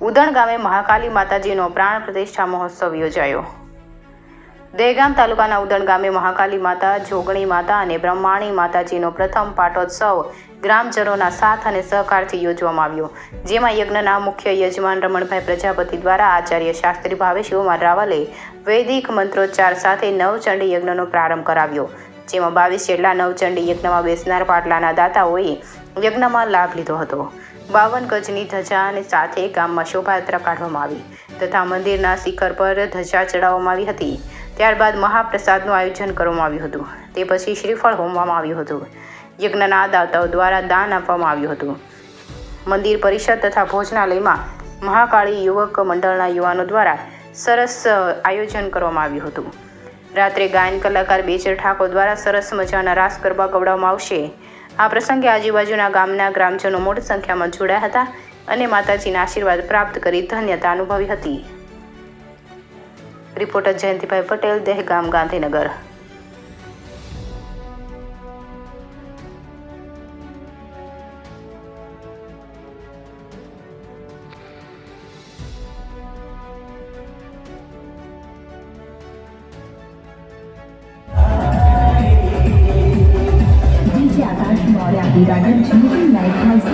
ઉદણ ગામે મહાકાલી માતાજીનો પ્રાણ પ્રતિષ્ઠા મહોત્સવ યોજાયો। દહેગામ તાલુકાના ઉદણ ગામે મહાકાલી માતા, જોગણી માતા અને બ્રહ્માણી માતાજીનો પ્રથમ પાટોત્સવ ગ્રામજનોના સાથ અને સહકારથી યોજવામાં આવ્યો, જેમાં યજ્ઞના મુખ્ય યજમાન રમણભાઈ પ્રજાપતિ દ્વારા આચાર્ય શાસ્ત્રી ભાવેશ રાવલે વૈદિક મંત્રોચ્ચાર સાથે નવચંડી યજ્ઞનો પ્રારંભ કરાવ્યો, જેમાં 22 જેટલા નવચંડી યજ્ઞમાં બેસનાર પાટલાના દાતાઓએ યજ્ઞમાં લાભ લીધો હતો। 52 ગજની ધજા સાથે ગામમાં શોભાયાત્રા કાઢવામાં આવી તથા મંદિરના શિખર પર ધજા ચડાવવામાં આવી હતી। ત્યારબાદ મહાપ્રસાદનું આયોજન કરવામાં આવ્યું હતું। તે પછી શ્રીફળ હોમવામાં આવ્યું હતું। યજ્ઞના દાતાઓ દ્વારા દાન આપવામાં આવ્યું હતું। મંદિર પરિષદ તથા ભોજનાલયમાં મહાકાળી યુવક મંડળના યુવાનો દ્વારા સરસ આયોજન કરવામાં આવ્યું હતું। રાત્રે ગાયન કલાકાર બેચર ઠાકોર દ્વારા સરસ મજાના રાસ ગરબા ગવડાવવામાં આવશે। આ પ્રસંગે આજુબાજુના ગામના ગ્રામજનો મોટી સંખ્યામાં જોડાયા હતા અને માતાજીના આશીર્વાદ પ્રાપ્ત કરી ધન્યતા અનુભવી હતી। Reporter Jayantibhai Patel, Dehgam, Gandhinagar. DJ Akash Maurya, Director, Children Lighthouse